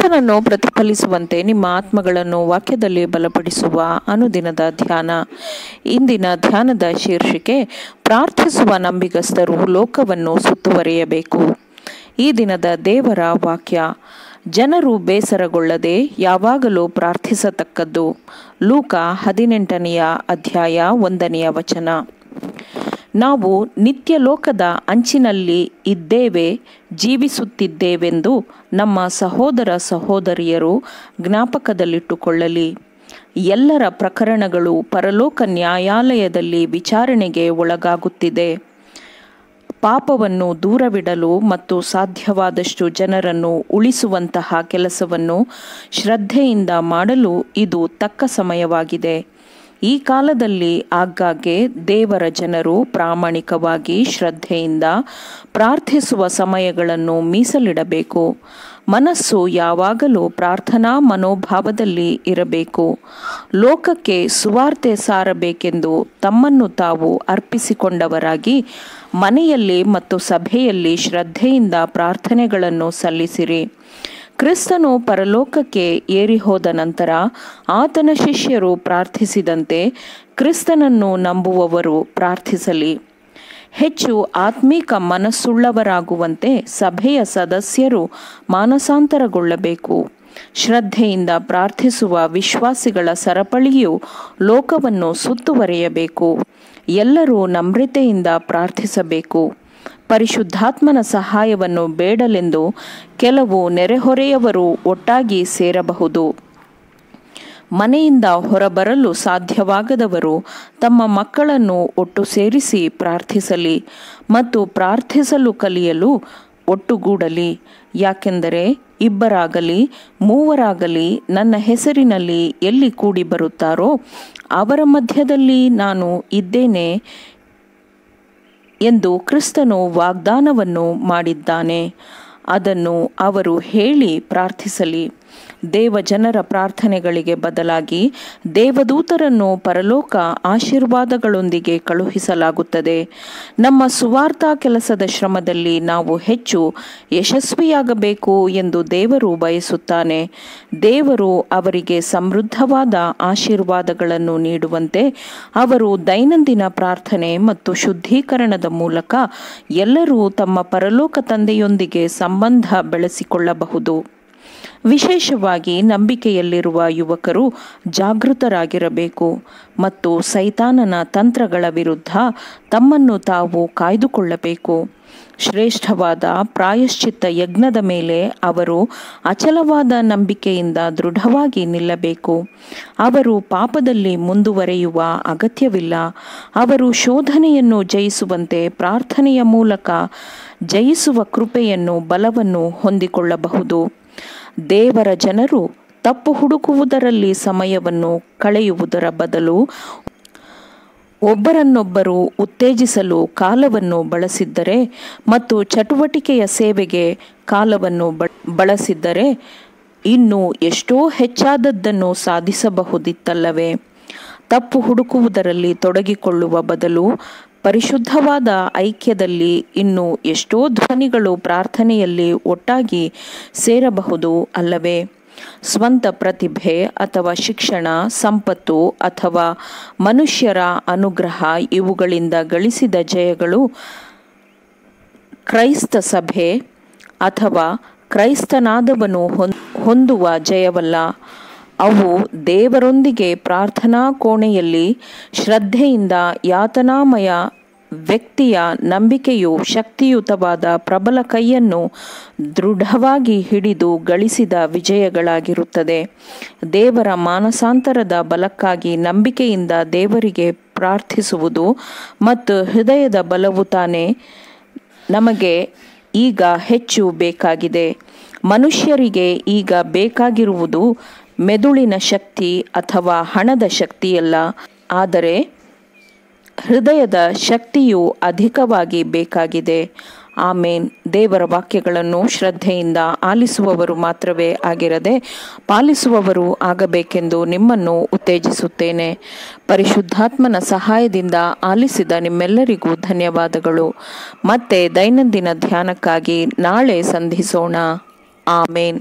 ಕ್ರಿಸ್ತನನ್ನು ಪ್ರತಿಫಲಿಸುವಂತೆ ನಿಮ್ಮ ಆತ್ಮಗಳನ್ನು ವಾಕ್ಯದಲ್ಲಿ ಬಲಪಡಿಸುವ ಅನುದಿನದ ಧ್ಯಾನ. ಇಂದಿನ ಧ್ಯಾನದ ಶೀರ್ಷಿಕೆ, ಪ್ರಾರ್ಥಿಸುವ ನಂಬಿಗಸ್ತರು ಲೋಕವನ್ನು ಸುತ್ತುವರಿಯಬೇಕು. ಈ ದಿನದ ದೇವರ ವಾಕ್ಯ, ಜನರು ಬೇಸರಗೊಳ್ಳದೆ ಯಾವಾಗಲೂ ಪ್ರಾರ್ಥಿಸತಕ್ಕದ್ದು. ಲೂಕ 18ನೇ ಅಧ್ಯಾಯ 1ನೇ ವಚನ. ನಾವು ನಿತ್ಯ ಲೋಕದ ಅಂಚಿನಲ್ಲಿ ಇದ್ದೇವೆ, ಜೀವಿಸುತ್ತಿದ್ದೇವೆಂದು ನಮ್ಮ ಸಹೋದರ ಸಹೋದರಿಯರು ಜ್ಞಾಪಕದಲ್ಲಿಟ್ಟುಕೊಳ್ಳಲಿ. ಎಲ್ಲರ ಪ್ರಕರಣಗಳು ಪರಲೋಕ ನ್ಯಾಯಾಲಯದಲ್ಲಿ ವಿಚಾರಣೆಗೆ ಒಳಗಾಗುತ್ತಿದೆ. ಪಾಪವನ್ನು ದೂರವಿಡಲು ಮತ್ತು ಸಾಧ್ಯವಾದಷ್ಟು ಜನರನ್ನು ಉಳಿಸುವಂತಹ ಕೆಲಸವನ್ನು ಶ್ರದ್ಧೆಯಿಂದ ಮಾಡಲು ಇದು ತಕ್ಕ ಸಮಯವಾಗಿದೆ. ಈ ಕಾಲದಲ್ಲಿ ಆಗಾಗ್ಗೆ ದೇವರ ಜನರು ಪ್ರಾಮಾಣಿಕವಾಗಿ ಶ್ರದ್ಧೆಯಿಂದ ಪ್ರಾರ್ಥಿಸುವ ಸಮಯಗಳನ್ನು ಮೀಸಲಿಡಬೇಕು. ಮನಸ್ಸು ಯಾವಾಗಲೂ ಪ್ರಾರ್ಥನಾ ಮನೋಭಾವದಲ್ಲಿ ಇರಬೇಕು. ಲೋಕಕ್ಕೆ ಸುವಾರ್ತೆ ಸಾರಬೇಕೆಂದು ತಮ್ಮನ್ನು ತಾವು ಅರ್ಪಿಸಿಕೊಂಡವರಾಗಿ ಮನೆಯಲ್ಲಿ ಮತ್ತು ಸಭೆಯಲ್ಲಿ ಶ್ರದ್ಧೆಯಿಂದ ಪ್ರಾರ್ಥನೆಗಳನ್ನು ಸಲ್ಲಿಸಿರಿ. ಕ್ರಿಸ್ತನು ಪರಲೋಕಕ್ಕೆ ಏರಿ ಹೋದ ನಂತರ ಆತನ ಶಿಷ್ಯರು ಪ್ರಾರ್ಥಿಸಿದಂತೆ ಕ್ರಿಸ್ತನನ್ನು ನಂಬುವವರು ಪ್ರಾರ್ಥಿಸಲಿ. ಹೆಚ್ಚು ಆತ್ಮೀಕ ಮನಸ್ಸುಳ್ಳವರಾಗುವಂತೆ ಸಭೆಯ ಸದಸ್ಯರು ಮಾನಸಾಂತರಗೊಳ್ಳಬೇಕು. ಶ್ರದ್ಧೆಯಿಂದ ಪ್ರಾರ್ಥಿಸುವ ವಿಶ್ವಾಸಿಗಳ ಸರಪಳಿಯು ಲೋಕವನ್ನು ಸುತ್ತುವರಿಯಬೇಕು. ಎಲ್ಲರೂ ನಮ್ರತೆಯಿಂದ ಪ್ರಾರ್ಥಿಸಬೇಕು. ಪರಿಶುದ್ಧಾತ್ಮನ ಸಹಾಯವನ್ನು ಬೇಡಲೆಂದು ಕೆಲವು ನೆರೆಹೊರೆಯವರು ಒಟ್ಟಾಗಿ ಸೇರಬಹುದು. ಮನೆಯಿಂದ ಹೊರಬರಲು ಸಾಧ್ಯವಾಗದವರು ತಮ್ಮ ಮಕ್ಕಳನ್ನು ಒಟ್ಟು ಸೇರಿಸಿ ಪ್ರಾರ್ಥಿಸಲಿ ಮತ್ತು ಪ್ರಾರ್ಥಿಸಲು ಕಲಿಯಲು ಒಟ್ಟುಗೂಡಲಿ. ಯಾಕೆಂದರೆ ಇಬ್ಬರಾಗಲಿ ಮೂವರಾಗಲಿ ನನ್ನ ಹೆಸರಿನಲ್ಲಿ ಎಲ್ಲಿ ಕೂಡಿ ಬರುತ್ತಾರೋ ಅವರ ಮಧ್ಯದಲ್ಲಿ ನಾನು ಇದ್ದೇನೆ ಎಂದು ಕ್ರಿಸ್ತನು ವಾಗ್ದಾನವನ್ನು ಮಾಡಿದ್ದಾನೆ. ಅದನ್ನು ಅವರು ಹೇಳಿ ಪ್ರಾರ್ಥಿಸಲಿ. ದೇವಜನರ ಪ್ರಾರ್ಥನೆಗಳಿಗೆ ಬದಲಾಗಿ ದೇವದೂತರನ್ನು ಪರಲೋಕ ಆಶೀರ್ವಾದಗಳೊಂದಿಗೆ ಕಳುಹಿಸಲಾಗುತ್ತದೆ. ನಮ್ಮ ಸುವಾರ್ತಾ ಕೆಲಸದ ಶ್ರಮದಲ್ಲಿ ನಾವು ಹೆಚ್ಚು ಯಶಸ್ವಿಯಾಗಬೇಕು ಎಂದು ದೇವರು ಬಯಸುತ್ತಾನೆ. ದೇವರು ಅವರಿಗೆ ಸಮೃದ್ಧವಾದ ಆಶೀರ್ವಾದಗಳನ್ನು ನೀಡುವಂತೆ ಅವರು ದೈನಂದಿನ ಪ್ರಾರ್ಥನೆ ಮತ್ತು ಶುದ್ಧೀಕರಣದ ಮೂಲಕ ಎಲ್ಲರೂ ತಮ್ಮ ಪರಲೋಕ ತಂದೆಯೊಂದಿಗೆ ಸಂಬಂಧ ಬೆಳೆಸಿಕೊಳ್ಳಬಹುದು. ವಿಶೇಷವಾಗಿ ನಂಬಿಕೆಯಲ್ಲಿರುವ ಯುವಕರು ಜಾಗೃತರಾಗಿರಬೇಕು ಮತ್ತು ಸೈತಾನನ ತಂತ್ರಗಳ ವಿರುದ್ಧ ತಮ್ಮನ್ನು ತಾವು ಕಾಯ್ದುಕೊಳ್ಳಬೇಕು. ಶ್ರೇಷ್ಠವಾದ ಪ್ರಾಯಶ್ಚಿತ್ತ ಯಜ್ಞದ ಮೇಲೆ ಅವರು ಅಚಲವಾದ ನಂಬಿಕೆಯಿಂದ ದೃಢವಾಗಿ ನಿಲ್ಲಬೇಕು. ಅವರು ಪಾಪದಲ್ಲಿ ಮುಂದುವರಿಯುವ ಅಗತ್ಯವಿಲ್ಲ. ಅವರು ಶೋಧನೆಯನ್ನು ಜಯಿಸುವಂತೆ ಪ್ರಾರ್ಥನೆಯ ಮೂಲಕ ಜಯಿಸುವ ಕೃಪೆಯನ್ನು ಬಲವನ್ನು ಹೊಂದಿಕೊಳ್ಳಬಹುದು. ದೇವರ ಜನರು ತಪ್ಪು ಹುಡುಕುವುದರಲ್ಲಿ ಸಮಯವನ್ನು ಕಳೆಯುವುದರ ಬದಲು ಒಬ್ಬರನ್ನೊಬ್ಬರು ಉತ್ತೇಜಿಸಲು ಕಾಲವನ್ನು ಬಳಸಿದ್ದರೆ ಮತ್ತು ಚಟುವಟಿಕೆಯ ಸೇವೆಗೆ ಕಾಲವನ್ನು ಬಳಸಿದ್ದರೆ ಇನ್ನೂ ಎಷ್ಟೋ ಹೆಚ್ಚಾದದ್ದನ್ನು ಸಾಧಿಸಬಹುದಿತ್ತಲ್ಲವೇ? ತಪ್ಪು ಹುಡುಕುವುದರಲ್ಲಿ ತೊಡಗಿಕೊಳ್ಳುವ ಬದಲು ಪರಿಶುದ್ಧವಾದ ಐಕ್ಯದಲ್ಲಿ ಇನ್ನೂ ಎಷ್ಟೋ ಧ್ವನಿಗಳು ಪ್ರಾರ್ಥನೆಯಲ್ಲಿ ಒಟ್ಟಾಗಿ ಸೇರಬಹುದು ಅಲ್ಲವೇ? ಸ್ವಂತ ಪ್ರತಿಭೆ ಅಥವಾ ಶಿಕ್ಷಣ, ಸಂಪತ್ತು ಅಥವಾ ಮನುಷ್ಯರ ಅನುಗ್ರಹ ಇವುಗಳಿಂದ ಗಳಿಸಿದ ಜಯಗಳು ಕ್ರೈಸ್ತ ಸಭೆ ಅಥವಾ ಕ್ರೈಸ್ತನಾದವನು ಹೊಂದುವ ಜಯವಲ್ಲ. ಅವು ದೇವರೊಂದಿಗೆ ಪ್ರಾರ್ಥನಾ ಕೋಣೆಯಲ್ಲಿ ಶ್ರದ್ಧೆಯಿಂದ ಯಾತನಾಮಯ ವ್ಯಕ್ತಿಯ ನಂಬಿಕೆಯು ಶಕ್ತಿಯುತವಾದ ಪ್ರಬಲ ಕೈಯನ್ನು ದೃಢವಾಗಿ ಹಿಡಿದು ಗಳಿಸಿದ ವಿಜಯಗಳಾಗಿರುತ್ತದೆ. ದೇವರ ಮಾನಸಾಂತರದ ಬಲಕ್ಕಾಗಿ ನಂಬಿಕೆಯಿಂದ ದೇವರಿಗೆ ಪ್ರಾರ್ಥಿಸುವುದು ಮತ್ತು ಹೃದಯದ ಬಲವು ತಾನೇ ನಮಗೆ ಈಗ ಹೆಚ್ಚು ಬೇಕಾಗಿದೆ. ಮನುಷ್ಯರಿಗೆ ಈಗ ಬೇಕಾಗಿರುವುದು ಮೆದುಳಿನ ಶಕ್ತಿ ಅಥವಾ ಹಣದ ಶಕ್ತಿಯಲ್ಲ, ಆದರೆ ಹೃದಯದ ಶಕ್ತಿಯು ಅಧಿಕವಾಗಿ ಬೇಕಾಗಿದೆ. ಆಮೇನ್. ದೇವರ ವಾಕ್ಯಗಳನ್ನು ಶ್ರದ್ಧೆಯಿಂದ ಆಲಿಸುವವರು ಮಾತ್ರವೇ ಆಗಿರದೆ ಪಾಲಿಸುವವರು ಆಗಬೇಕೆಂದು ನಿಮ್ಮನ್ನು ಉತ್ತೇಜಿಸುತ್ತೇನೆ. ಪರಿಶುದ್ಧಾತ್ಮನ ಸಹಾಯದಿಂದ ಆಲಿಸಿದ ನಿಮ್ಮೆಲ್ಲರಿಗೂ ಧನ್ಯವಾದಗಳು. ಮತ್ತೆ ದೈನಂದಿನ ಧ್ಯಾನಕ್ಕಾಗಿ ನಾಳೆ ಸಂಧಿಸೋಣ. ಆಮೇನ್.